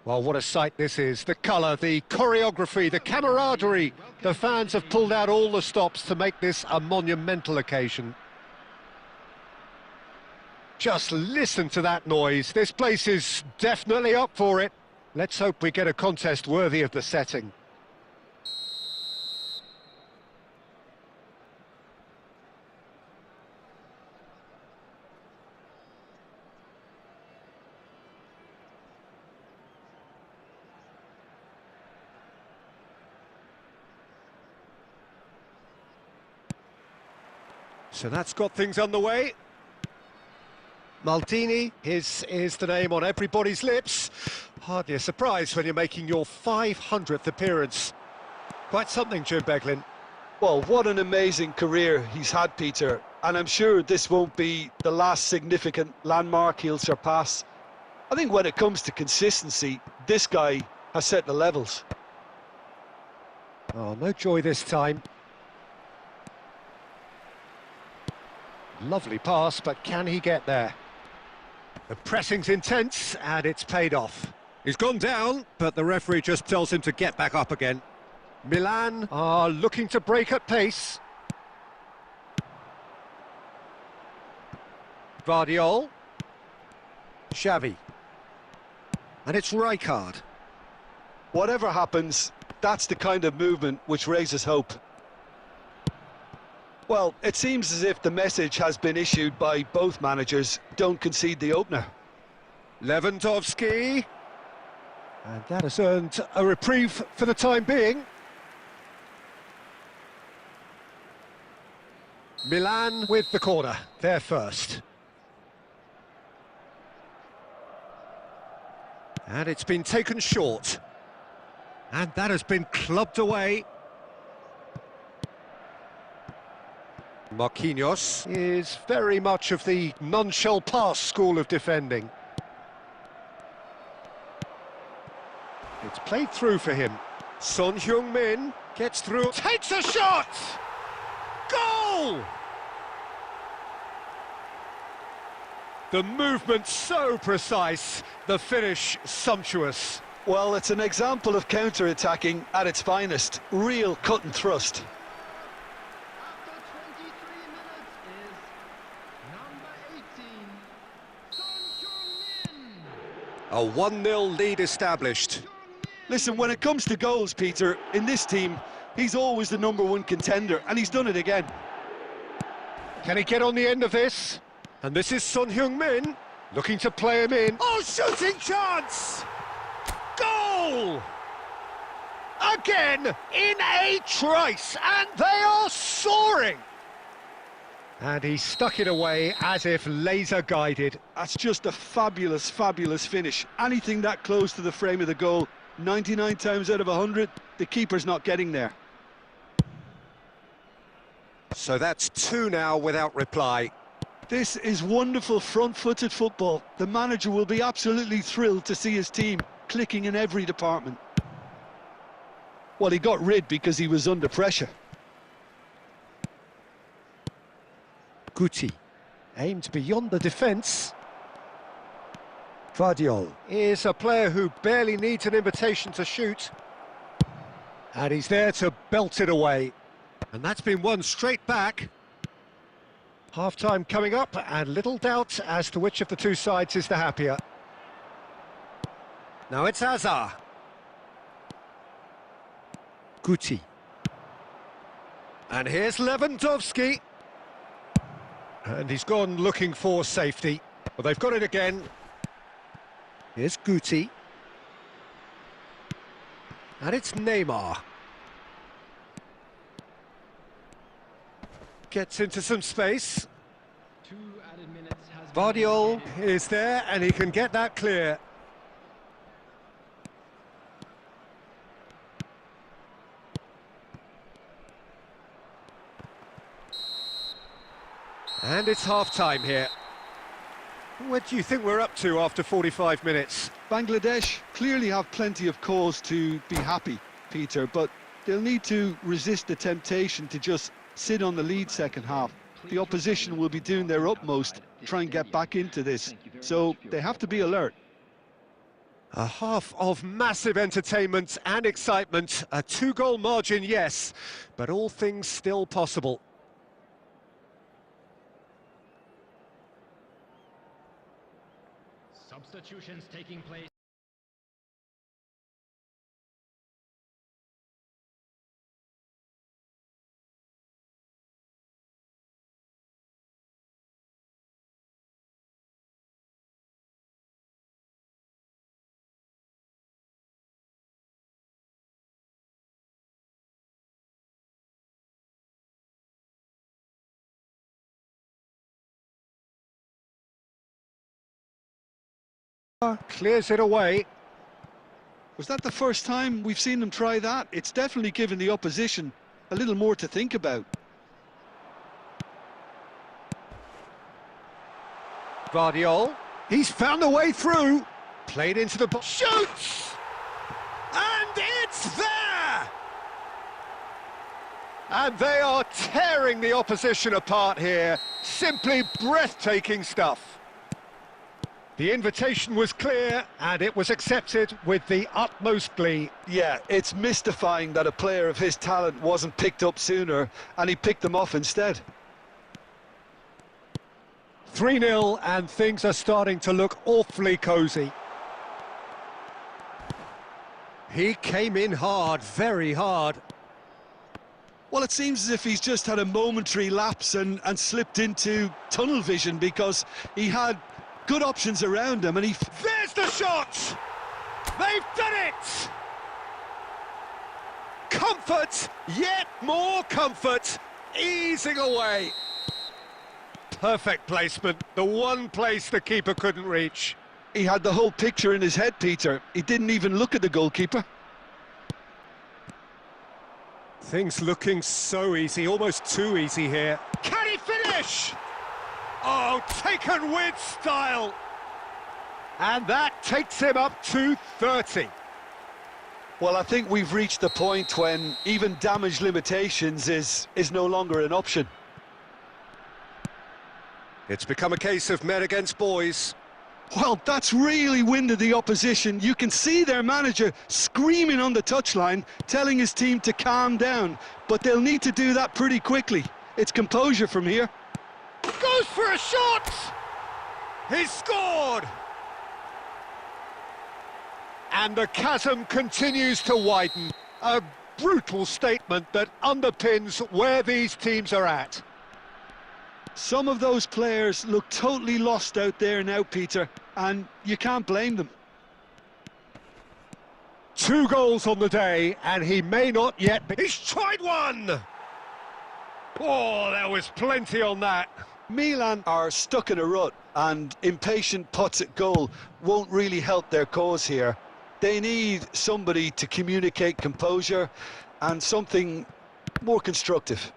Well, what a sight this is. The colour, the choreography, the camaraderie. The fans have pulled out all the stops to make this a monumental occasion. Just listen to that noise. This place is definitely up for it. Let's hope we get a contest worthy of the setting. So that's got things underway. Maldini, his is the name on everybody's lips. Hardly a surprise when you're making your 500th appearance. Quite something, Jim Beglin. Well, what an amazing career he's had, Peter. And I'm sure this won't be the last significant landmark he'll surpass. I think when it comes to consistency, this guy has set the levels. Oh, no joy this time. Lovely pass, but can he get there? The pressing's intense, and it's paid off. He's gone down, but the referee just tells him to get back up again. Milan are looking to break at pace. Guardiola. Xavi. And it's Rijkaard. Whatever happens, that's the kind of movement which raises hope. Well, it seems as if the message has been issued by both managers. Don't concede the opener. Lewandowski. And that has earned a reprieve for the time being. Milan with the corner. They're first. And it's been taken short. And that has been clubbed away. Marquinhos is very much of the none-shall pass school of defending. It's played through for him. Son Heung-min gets through, takes a shot! Goal! The movement so precise, the finish sumptuous. Well, it's an example of counter-attacking at its finest. Real cut and thrust. A 1-0 lead established. Listen, when it comes to goals, Peter, in this team, he's always the #1 contender, and he's done it again. Can he get on the end of this? And this is Son Heung-min, looking to play him in. Oh, shooting chance! Goal! Again, in a trice, and they are soaring! And he stuck it away as if laser-guided. That's just a fabulous, fabulous finish. Anything that close to the frame of the goal, 99 times out of 100, the keeper's not getting there. So that's 2 now without reply. This is wonderful front-footed football. The manager will be absolutely thrilled to see his team clicking in every department. Well, he got rid because he was under pressure. Guti aimed beyond the defence. Guardiola is a player who barely needs an invitation to shoot. And he's there to belt it away. And that's been won straight back. Half-time coming up, and little doubt as to which of the two sides is the happier. Now it's Hazard. Guti. And here's Lewandowski. And he's gone looking for safety. Well, they've got it again. Here's Guti. And it's Neymar. Gets into some space. Guardiola is there, and he can get that clear. And it's half-time here. What do you think we're up to after 45 minutes? Bangladesh clearly have plenty of cause to be happy, Peter, but they'll need to resist the temptation to just sit on the lead second half. The opposition will be doing their utmost to try and get back into this, so they have to be alert. A half of massive entertainment and excitement. A two-goal margin, yes, but all things still possible. Substitutions taking place. Clears it away. Was that the first time we've seen them try that? It's definitely given the opposition a little more to think about. Guardiola, he's found a way through. Played into the box. Shoots! And it's there! And they are tearing the opposition apart here. Simply breathtaking stuff. The invitation was clear, and it was accepted with the utmost glee. Yeah, it's mystifying that a player of his talent wasn't picked up sooner, and he picked them off instead. 3-0, and things are starting to look awfully cosy. He came in hard, very hard. Well, it seems as if he's just had a momentary lapse and slipped into tunnel vision, because he had good options around him, and There's the shot! They've done it! Comfort, yet more comfort, easing away. Perfect placement, the one place the keeper couldn't reach. He had the whole picture in his head, Peter. He didn't even look at the goalkeeper. Things looking so easy, almost too easy here. Can he finish? Oh, taken with style. And that takes him up to 30. Well, I think we've reached the point when even damage limitations is no longer an option. It's become a case of men against boys. Well, that's really winded the opposition. You can see their manager screaming on the touchline, telling his team to calm down. But they'll need to do that pretty quickly. It's composure from here. Goes for a shot! He's scored! And the chasm continues to widen. A brutal statement that underpins where these teams are at. Some of those players look totally lost out there now, Peter, and you can't blame them. 2 goals on the day, and he may not yet be... He's tried one! Oh, there was plenty on that. Milan are stuck in a rut, and impatient putts at goal won't really help their cause here. They need somebody to communicate composure and something more constructive.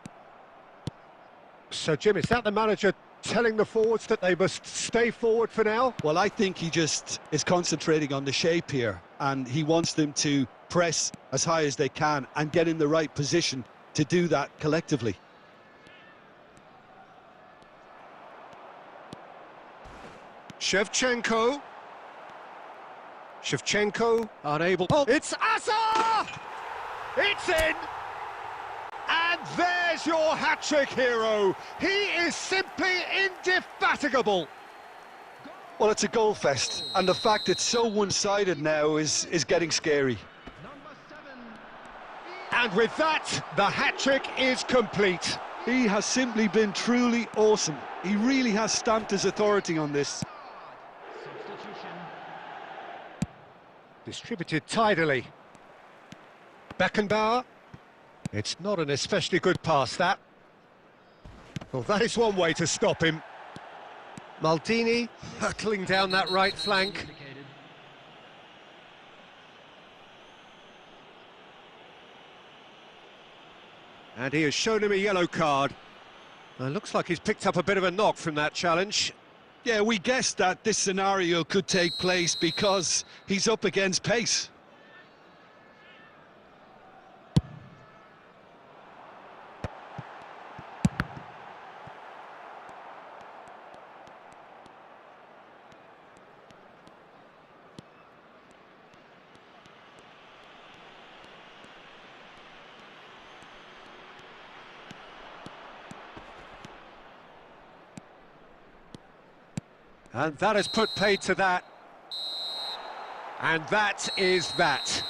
So, Jim, is that the manager telling the forwards that they must stay forward for now? Well, I think he just is concentrating on the shape here, and he wants them to press as high as they can and get in the right position to do that collectively. Shevchenko unable... Oh, it's Asa! It's in! And there's your hat-trick hero. He is simply indefatigable. Well, it's a goal fest, and the fact it's so one-sided now is getting scary. And with that, the hat-trick is complete. He has simply been truly awesome. He really has stamped his authority on this. Distributed tidily. Beckenbauer. It's not an especially good pass, that. Well, that is one way to stop him. Maldini hurtling down that right flank. And he has shown him a yellow card. Looks like he's picked up a bit of a knock from that challenge. Yeah, we guessed that this scenario could take place because he's up against pace. And that has put paid to that. And that is that.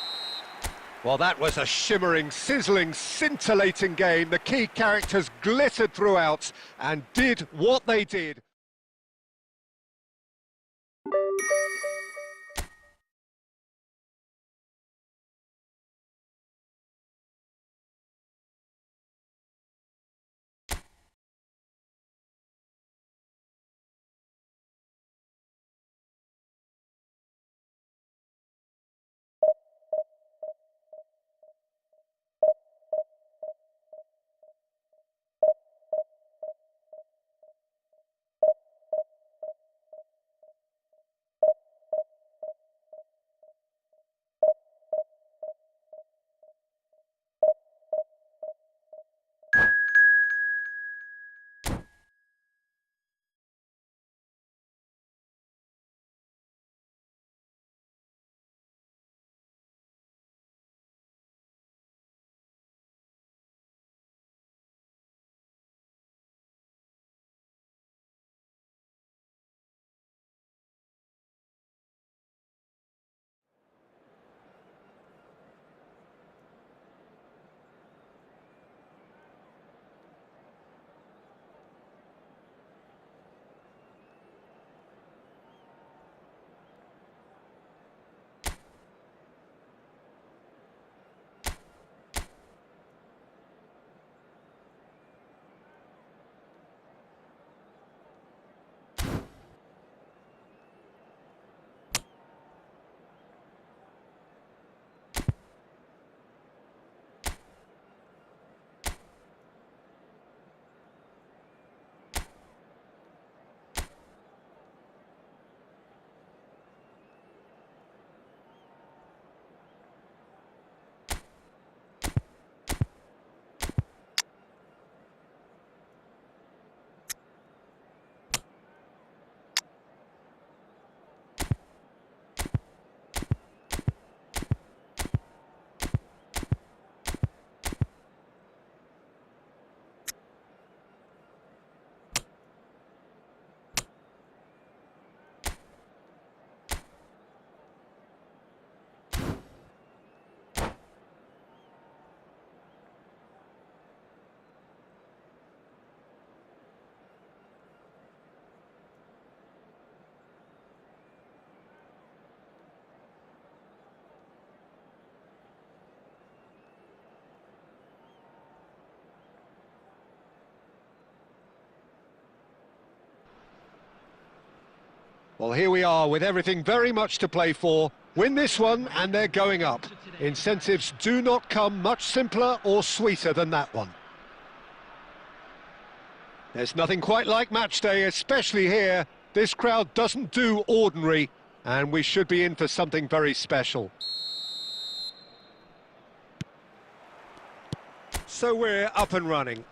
Well, that was a shimmering, sizzling, scintillating game. The key characters glittered throughout and did what they did. Well, here we are with everything very much to play for. Win this one and they're going up. Incentives do not come much simpler or sweeter than that one. There's nothing quite like match day, especially here. This crowd doesn't do ordinary, and we should be in for something very special. So we're up and running.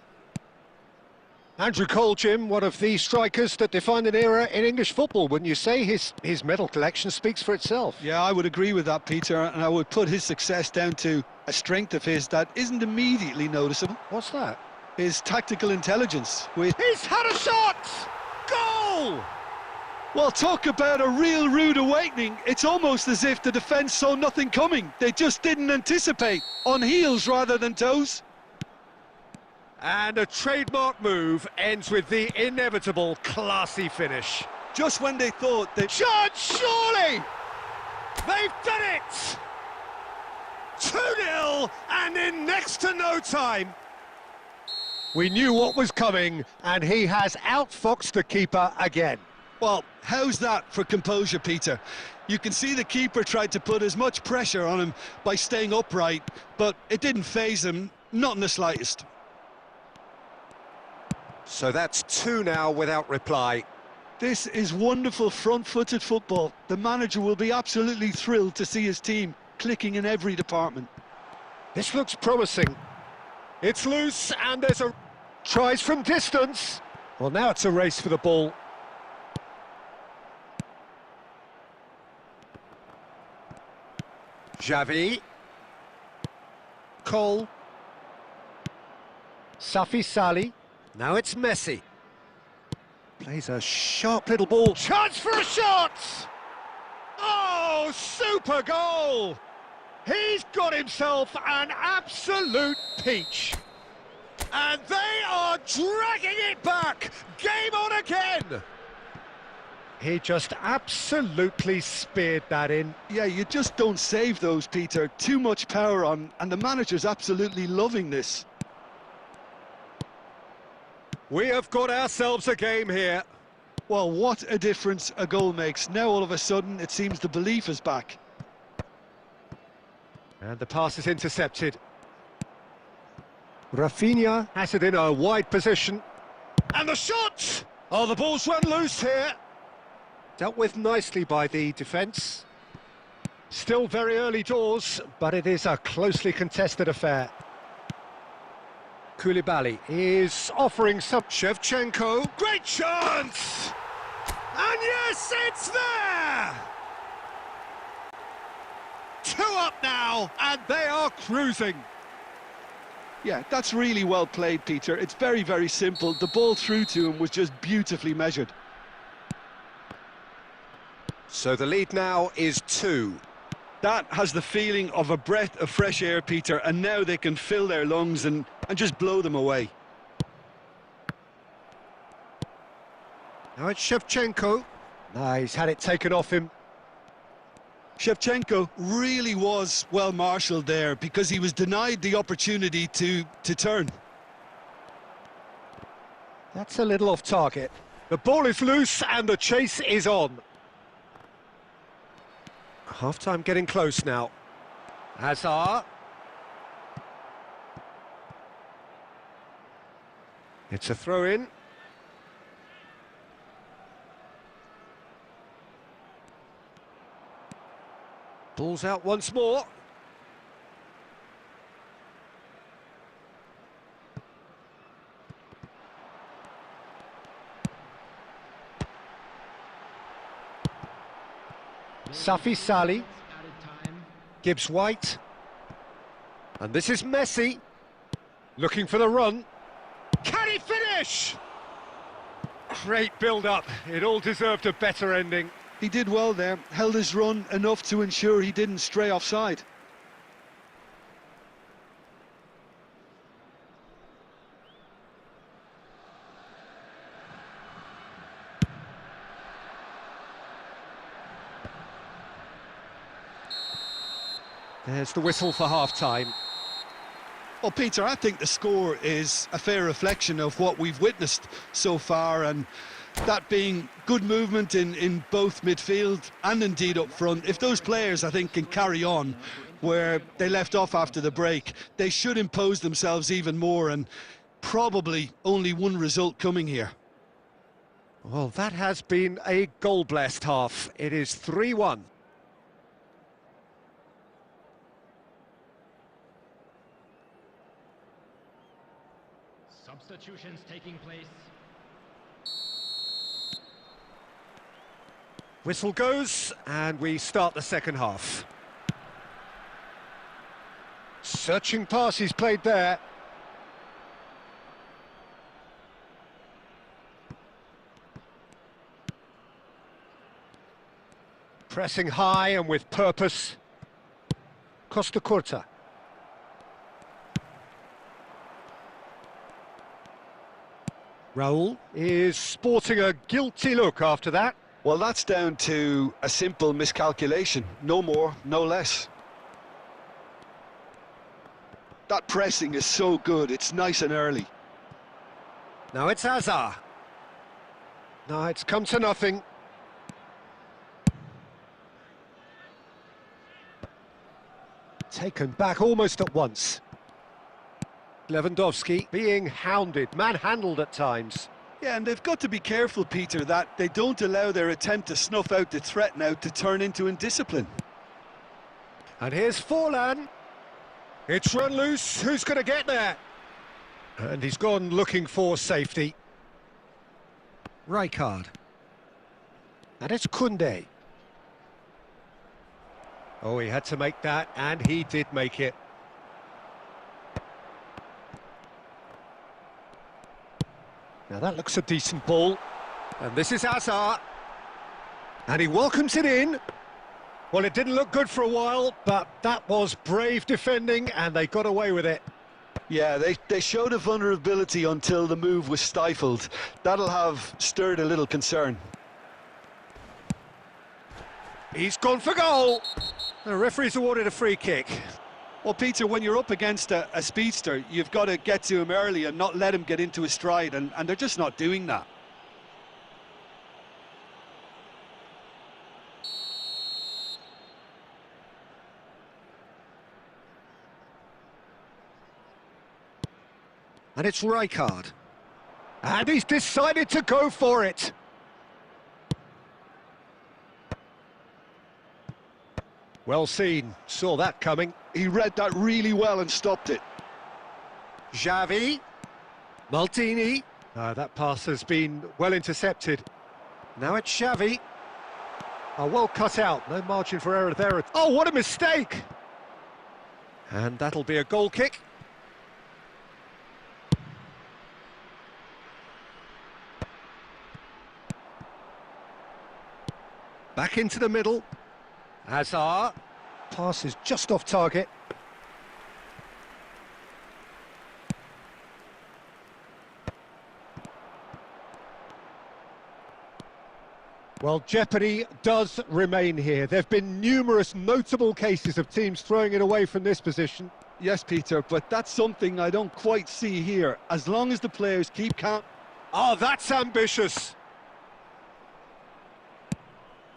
Andrew Cole, Jim, one of the strikers that defined an era in English football, wouldn't you say? His medal collection speaks for itself. Yeah, I would agree with that, Peter, and I would put his success down to a strength of his that isn't immediately noticeable. What's that? His tactical intelligence. He's had a shot! Goal! Well, talk about a real rude awakening. It's almost as if the defence saw nothing coming. They just didn't anticipate. On heels rather than toes. And a trademark move ends with the inevitable classy finish. Just when they thought that... Chance, surely! They've done it! 2-0 and in next to no time. We knew what was coming, and he has outfoxed the keeper again. Well, how's that for composure, Peter? You can see the keeper tried to put as much pressure on him by staying upright, but it didn't faze him, not in the slightest. So that's 2 now without reply. This is wonderful front-footed football. The manager will be absolutely thrilled to see his team clicking in every department. This looks promising. It's loose and there's a... Tries from distance. Well, now it's a race for the ball. Xavi. Cole. Safi Sali. Now it's Messi. Plays a sharp little ball. Chance for a shot! Oh, super goal! He's got himself an absolute peach. And they are dragging it back! Game on again! He just absolutely speared that in. Yeah, you just don't save those, Peter. Too much power on, and the manager's absolutely loving this. We have got ourselves a game here. Well, what a difference a goal makes. Now all of a sudden it seems the belief is back. And the pass is intercepted. Rafinha has it in a wide position. And the shot! Oh, the ball's run loose here. Dealt with nicely by the defence. Still very early doors, but it is a closely contested affair. Koulibaly is offering some. Shevchenko, great chance! And yes, it's there! 2 up now, and they are cruising. Yeah, that's really well played, Peter. It's very, very simple. The ball through to him was just beautifully measured. So the lead now is 2. That has the feeling of a breath of fresh air, Peter, and now they can fill their lungs and just blow them away. Now it's Shevchenko. He's had it taken off him. Shevchenko really was well marshalled there because he was denied the opportunity to turn. That's a little off target. The ball is loose and the chase is on. Half-time getting close now. Hazard. It's a throw-in. Ball's out once more. Safi Sali. Gibbs White. And this is Messi. Looking for the run. Can he finish? Great build-up. It all deserved a better ending. He did well there, held his run enough to ensure he didn't stray offside. There's the whistle for half-time. Well, Peter, I think the score is a fair reflection of what we've witnessed so far, and that being good movement in both midfield and indeed up front. If those players, I think, can carry on where they left off after the break, they should impose themselves even more, and probably only one result coming here. Well, that has been a goal-blessed half. It is 3-1. Substitutions taking place. Whistle goes, and we start the second half. Searching passes played there. Pressing high and with purpose. Costa Curta. Raul is sporting a guilty look after that. Well, that's down to a simple miscalculation. No more, no less. That pressing is so good, it's nice and early. Now it's Hazard. No, it's come to nothing. Taken back almost at once. Lewandowski being hounded, manhandled at times. Yeah, and they've got to be careful, Peter, that they don't allow their attempt to snuff out the threat now to turn into indiscipline. And here's Forlan. It's run loose. Who's going to get there? And he's gone looking for safety. Rijkaard. And it's Koundé. Oh, he had to make that, and he did make it. Now that looks a decent ball. And this is Hazard. And he welcomes it in. Well, it didn't look good for a while, but that was brave defending, and they got away with it. Yeah, they showed a vulnerability until the move was stifled. That'll have stirred a little concern. He's gone for goal. The referee's awarded a free kick. Well, Peter, when you're up against a speedster, you've got to get to him early and not let him get into his stride, and they're just not doing that. And it's Rijkaard. And he's decided to go for it. Well seen, saw that coming. He read that really well and stopped it. Xavi. Maldini. That pass has been well intercepted. Now it's Xavi. Oh, well cut out, no margin for error there. Oh, what a mistake! And that'll be a goal kick. Back into the middle. Hazard. Pass is just off target. Well, jeopardy does remain here. There have been numerous notable cases of teams throwing it away from this position. Yes, Peter, but that's something I don't quite see here. As long as the players keep calm. Oh, that's ambitious.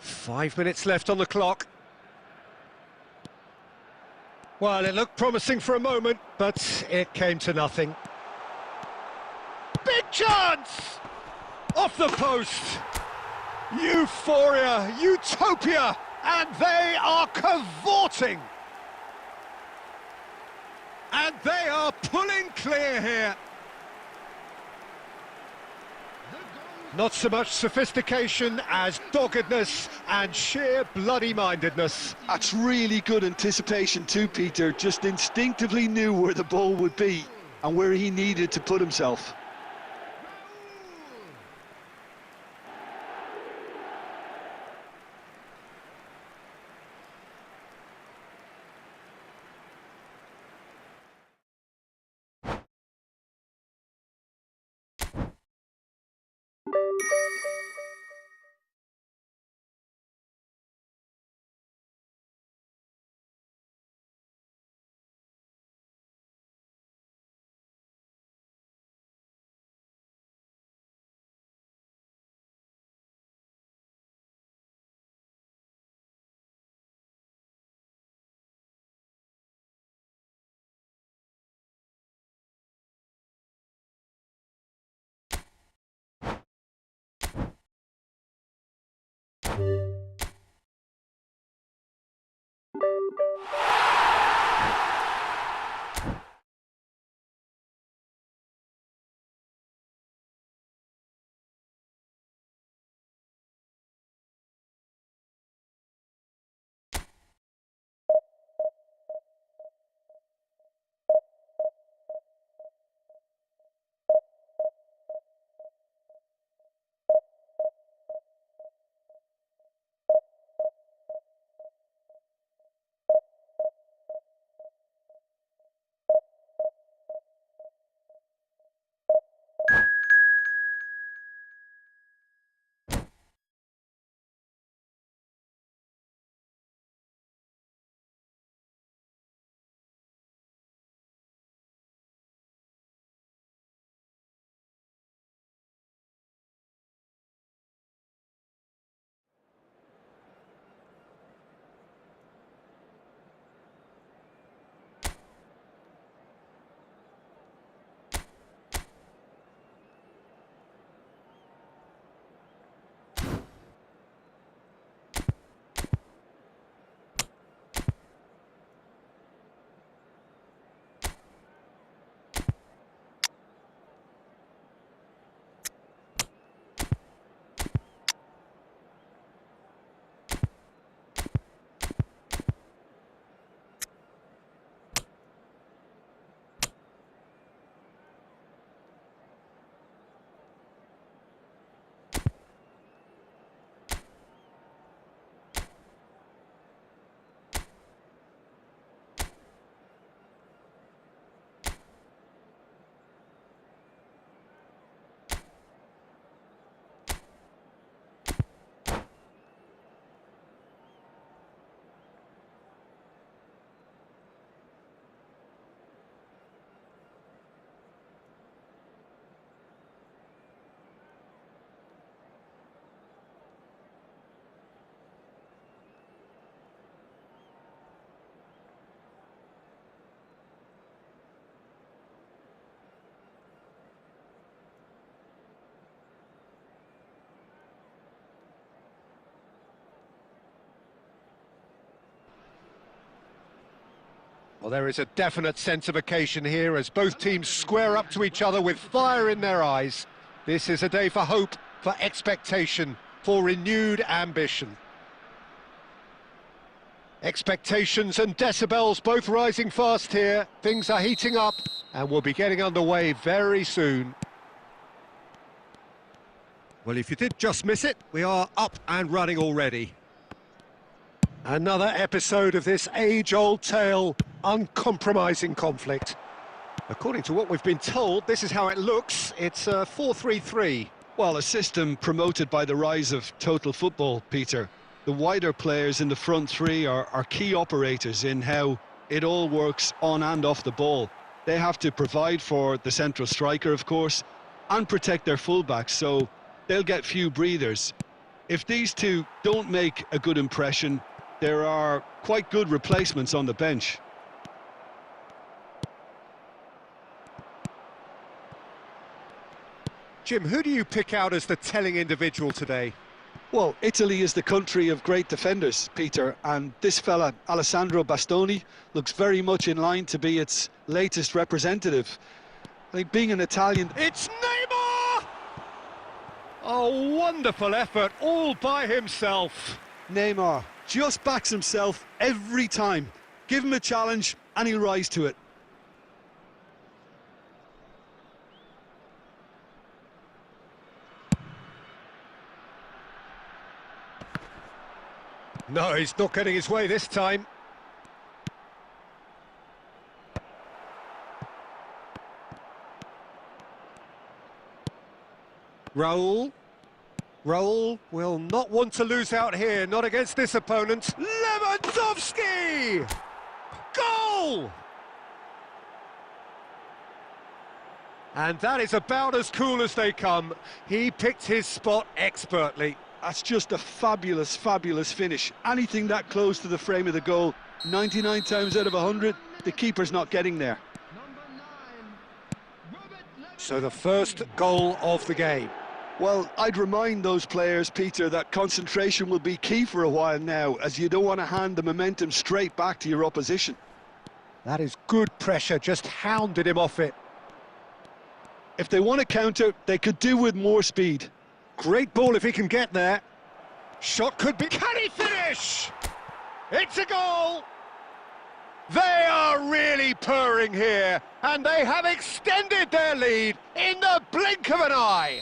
5 minutes left on the clock. Well, it looked promising for a moment, but it came to nothing. Big chance! Off the post! Euphoria, utopia, and they are cavorting! And they are pulling clear here. Not so much sophistication as doggedness and sheer bloody-mindedness. That's really good anticipation too, Peter. Just instinctively knew where the ball would be and where he needed to put himself. Well, there is a definite sense of occasion here as both teams square up to each other with fire in their eyes. This is a day for hope, for expectation, for renewed ambition. Expectations and decibels both rising fast here. Things are heating up and we'll be getting underway very soon. Well, if you did just miss it, we are up and running already. Another episode of this age-old tale, uncompromising conflict. According to what we've been told, this is how it looks. It's 4-3-3. Well, a system promoted by the rise of total football, Peter. The wider players in the front three are key operators in how it all works on and off the ball. They have to provide for the central striker, of course, and protect their fullbacks, so they'll get few breathers. If these two don't make a good impression, there are quite good replacements on the bench. Jim, who do you pick out as the telling individual today? Well, Italy is the country of great defenders, Peter, and this fella, Alessandro Bastoni, looks very much in line to be its latest representative. I think being an Italian... It's Neymar! A wonderful effort, all by himself. Neymar just backs himself every time. Give him a challenge and he'll rise to it. No, he's not getting his way this time. Raul will not want to lose out here, not against this opponent. Lewandowski! Goal! And that is about as cool as they come. He picked his spot expertly. That's just a fabulous, fabulous finish. Anything that close to the frame of the goal, 99 times out of 100, the keeper's not getting there. So the first goal of the game. Well, I'd remind those players, Peter, that concentration will be key for a while now, as you don't want to hand the momentum straight back to your opposition. That is good pressure, just hounded him off it. If they want to counter, they could do with more speed. Great ball if he can get there. Shot could be... Can he finish? It's a goal! They are really purring here, and they have extended their lead in the blink of an eye.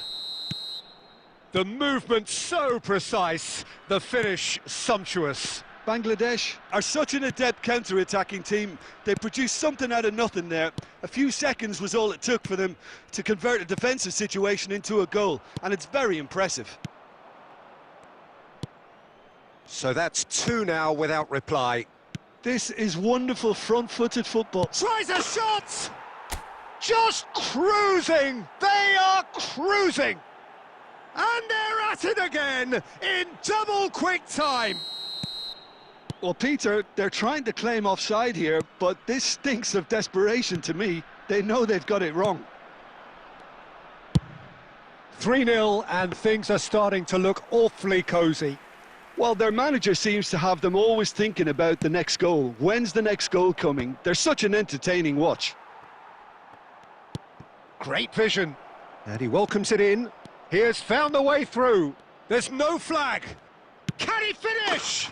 The movement so precise, the finish sumptuous. Bangladesh are such an adept counter-attacking team. They produced something out of nothing there. A few seconds was all it took for them to convert a defensive situation into a goal, and it's very impressive. So that's two now without reply. This is wonderful front-footed football. Tries a shot! Just cruising! They are cruising! And they're at it again in double quick time. Well, Peter, they're trying to claim offside here, but this stinks of desperation to me. They know they've got it wrong. 3-0 and things are starting to look awfully cosy. Well, their manager seems to have them always thinking about the next goal. When's the next goal coming? They're such an entertaining watch. Great vision. And he welcomes it in. He has found the way through. There's no flag. Can he finish?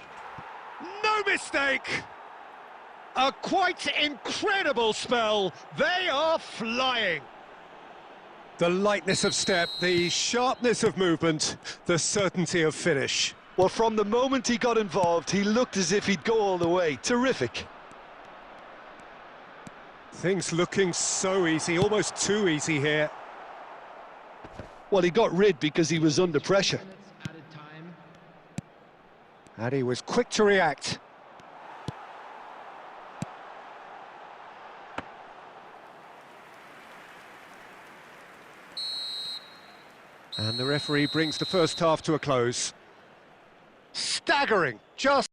No mistake! A quite incredible spell. They are flying. The lightness of step, the sharpness of movement, the certainty of finish. Well, from the moment he got involved, he looked as if he'd go all the way. Terrific. Things looking so easy, almost too easy here. Well, he got rid because he was under pressure. And he was quick to react. And the referee brings the first half to a close. Staggering, just...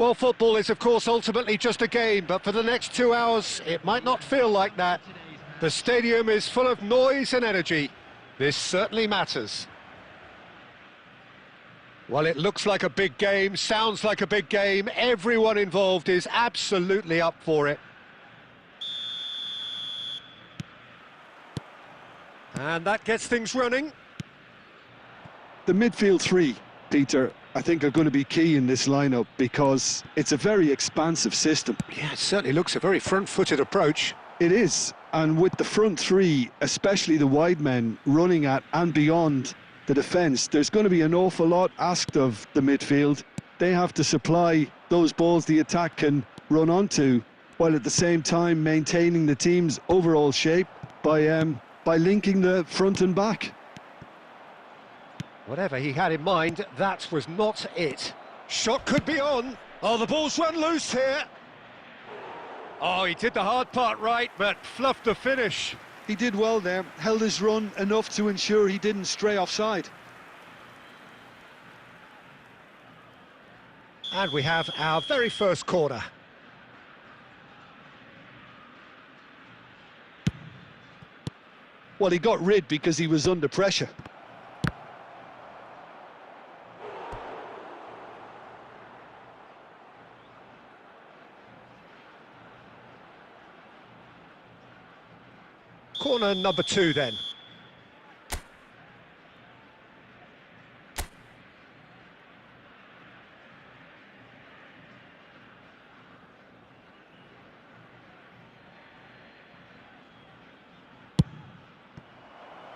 Well, football is, of course, ultimately just a game, but for the next 2 hours, it might not feel like that. The stadium is full of noise and energy. This certainly matters. Well, it looks like a big game, sounds like a big game. Everyone involved is absolutely up for it. And that gets things running. The midfield three, Peter, I think are going to be key in this lineup because it's a very expansive system. Yeah, it certainly looks a very front-footed approach. It is, and with the front three, especially the wide men, running at and beyond the defence, there's going to be an awful lot asked of the midfield. They have to supply those balls the attack can run onto, while at the same time maintaining the team's overall shape by linking the front and back. Whatever he had in mind, that was not it. Shot could be on. Oh, the ball's run loose here. Oh, he did the hard part right, but fluffed the finish. He did well there, held his run enough to ensure he didn't stray offside. And we have our very first corner. Well, he got rid because he was under pressure. Corner number 2 then.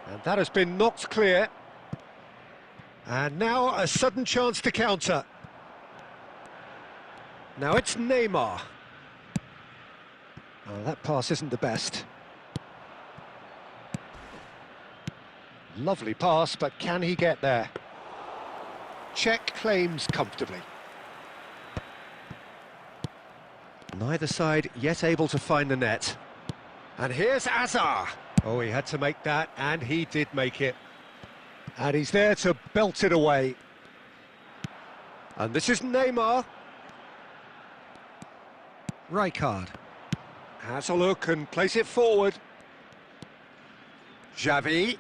And that has been knocked clear. And now a sudden chance to counter. Now it's Neymar. Oh, that pass isn't the best. Lovely pass, but can he get there? Check claims comfortably. Neither side yet able to find the net. And here's Azar. Oh, he had to make that, and he did make it. And he's there to belt it away. And this is Neymar. Rijkaard has a look and plays it forward. Xavi.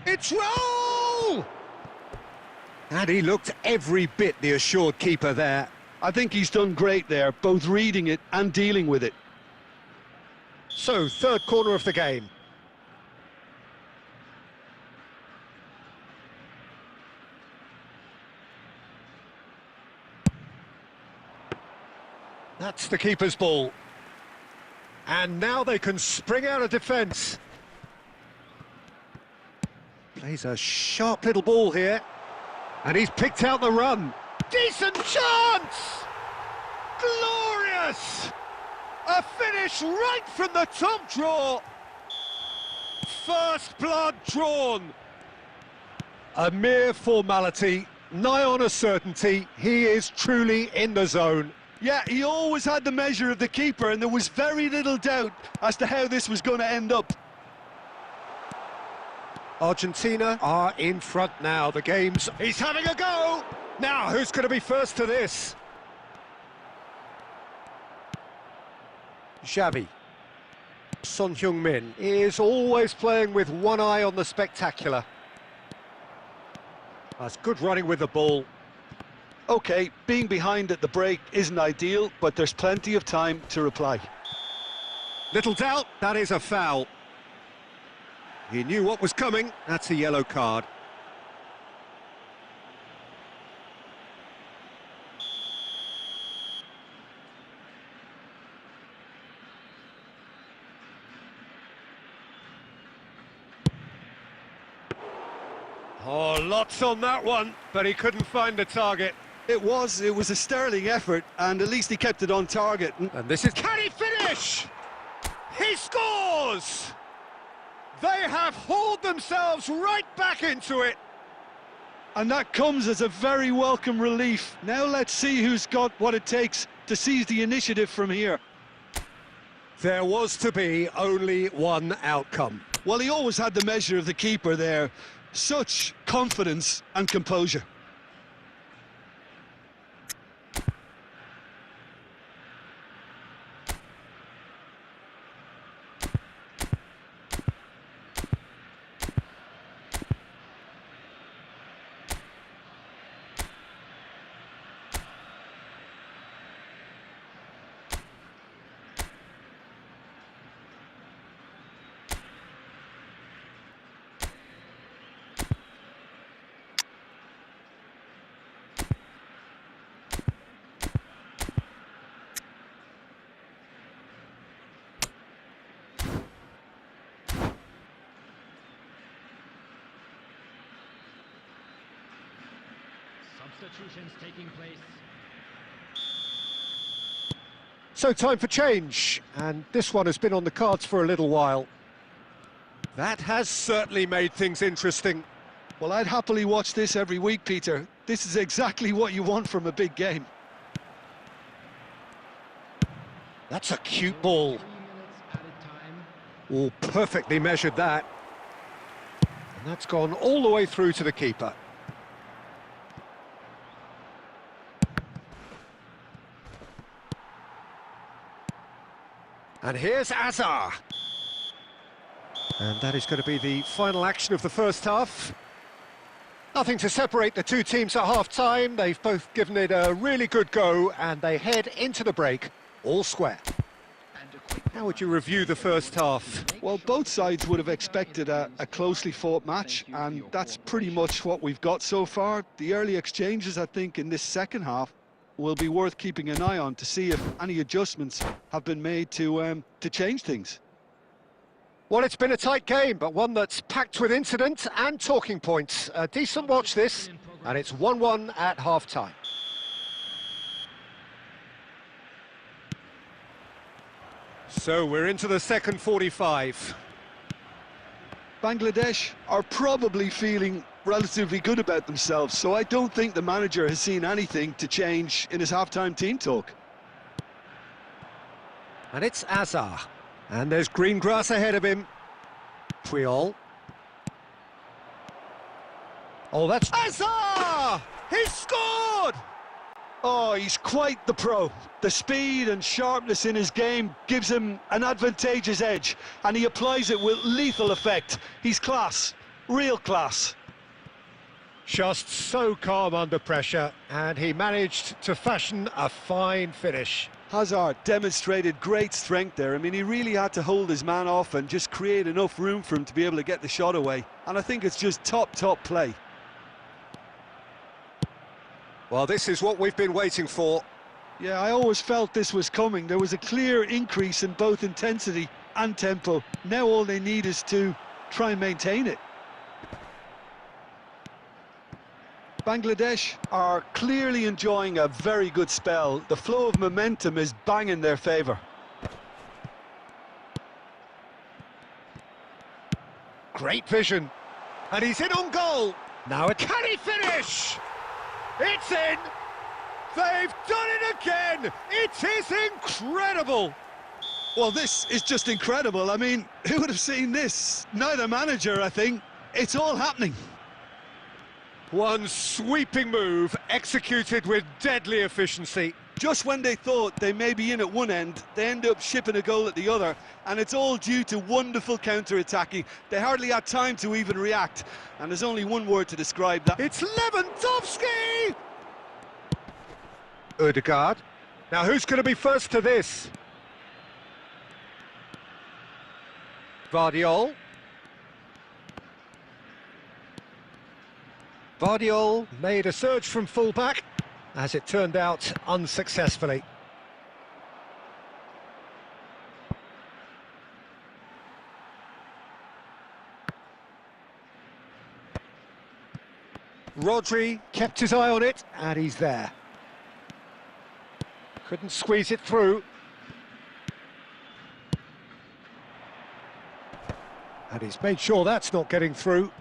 It's roll! And he looked every bit the assured keeper there. I think he's done great there, both reading it and dealing with it. So, third corner of the game. That's the keeper's ball. And now they can spring out of defence. Plays a sharp little ball here. And he's picked out the run. Decent chance! Glorious! A finish right from the top draw. First blood drawn. A mere formality, nigh on a certainty. He is truly in the zone. Yeah, he always had the measure of the keeper, and there was very little doubt as to how this was going to end up. Argentina are in front now. The game's... He's having a go! Now, who's going to be first to this? Xavi. Son Heung-min is always playing with one eye on the spectacular. That's good running with the ball. OK, being behind at the break isn't ideal, but there's plenty of time to reply. Little doubt, that is a foul. He knew what was coming. That's a yellow card. Oh, lots on that one, but he couldn't find the target. It was a sterling effort, and at least he kept it on target. And this is... Can he finish? He scores! They have hauled themselves right back into it. And that comes as a very welcome relief. Now let's see who's got what it takes to seize the initiative from here. There was to be only one outcome. Well, he always had the measure of the keeper there, Such confidence and composure. Substitutions taking place. So time for change, and this one has been on the cards for a little while. That has certainly made things interesting. Well, I'd happily watch this every week, Peter. This is exactly what you want from a big game. That's a cute ball. 3 minutes added time. Oh, perfectly measured that. And that's gone all the way through to the keeper. And here's Azar. And that is going to be the final action of the first half. Nothing to separate the two teams at half-time. They've both given it a really good go, and they head into the break all square. How would you review the first half? Well, both sides would have expected a closely fought match, and that's pretty much what we've got so far. The early exchanges, I think, in this second half will be worth keeping an eye on to see if any adjustments have been made to change things. Well, it's been a tight game, but one that's packed with incident and talking points. A decent watch this, and it's 1-1 at half-time. So we're into the second 45. Bangladesh are probably feeling relatively good about themselves, so I don't think the manager has seen anything to change in his half-time team talk. And it's Azar. And there's green grass ahead of him. Puyol. Oh, that's Azar! He's scored! Oh, he's quite the pro. The speed and sharpness in his game gives him an advantageous edge, and he applies it with lethal effect. He's class, real class. Just so calm under pressure, and he managed to fashion a fine finish. Hazard demonstrated great strength there. I mean, he really had to hold his man off and just create enough room for him to be able to get the shot away. And I think it's just top play. Well, this is what we've been waiting for. Yeah, I always felt this was coming. There was a clear increase in both intensity and tempo. Now all they need is to try and maintain it. Bangladesh are clearly enjoying a very good spell. The flow of momentum is bang in their favour. Great vision. And he's in on goal. Now, can he finish? It's in! They've done it again! It is incredible! Well, this is just incredible. I mean, who would have seen this? Neither manager, I think. It's all happening. One sweeping move, executed with deadly efficiency. Just when they thought they may be in at one end, they end up shipping a goal at the other, and it's all due to wonderful counter-attacking. They hardly had time to even react, and there's only one word to describe that. It's Lewandowski! Ødegaard. Now, who's going to be first to this? Vardiol. Vardiol made a surge from full-back, as it turned out unsuccessfully. Rodri kept his eye on it, and he's there. Couldn't squeeze it through. And he's made sure that's not getting through.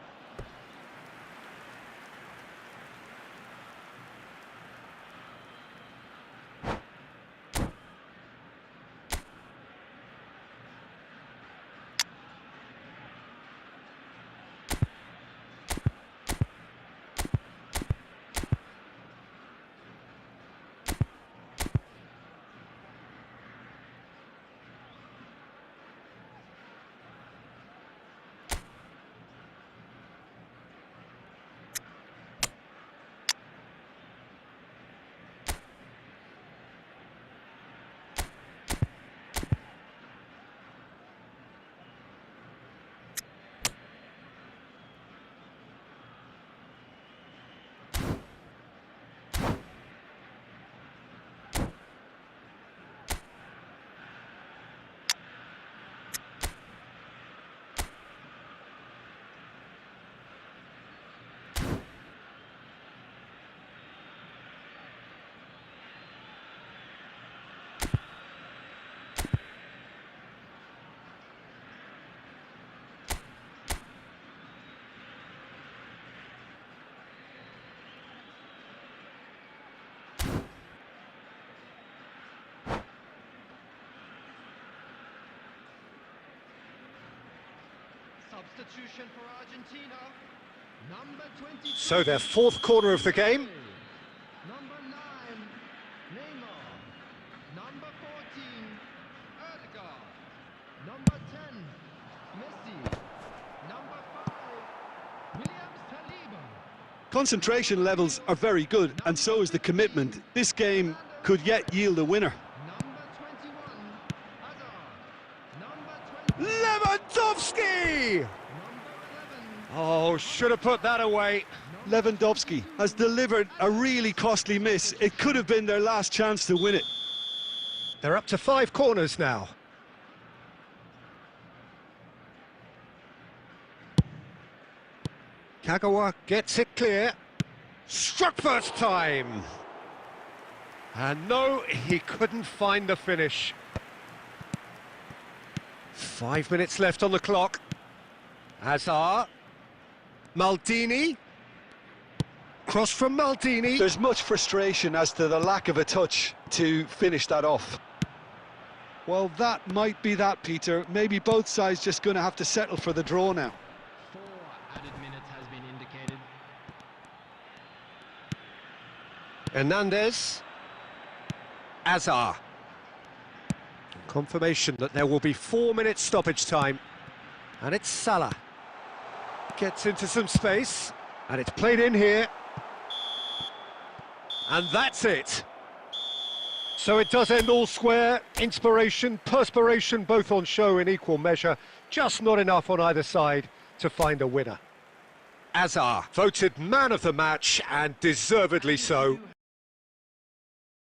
Substitution for Argentina. Number 22. So their fourth corner of the game. Number 9, Neymar. Number 14, Odegaard. Number 10, Messi. Number 5, Williams Saliba. Concentration levels are very good, and so is the commitment. This game could yet yield a winner. Number 21, Hazard. Number 20, Lewandowski! number 11. Oh, should have put that away. Lewandowski has delivered a really costly miss. It could have been their last chance to win it. They're up to 5 corners now. Kagawa gets it clear. Struck first time. And no, he couldn't find the finish. 5 minutes left on the clock. Hazard. Maldini. Cross from Maldini. There's much frustration as to the lack of a touch to finish that off. Well, that might be that, Peter. Maybe both sides just going to have to settle for the draw now. 4 added minutes has been indicated. Hernandez. Hazard. Confirmation that there will be 4 minutes stoppage time. And it's Salah. Gets into some space. And it's played in here. And that's it. So it does end all square. Inspiration, perspiration, both on show in equal measure. Just not enough on either side to find a winner. Hazard voted man of the match, and deservedly so.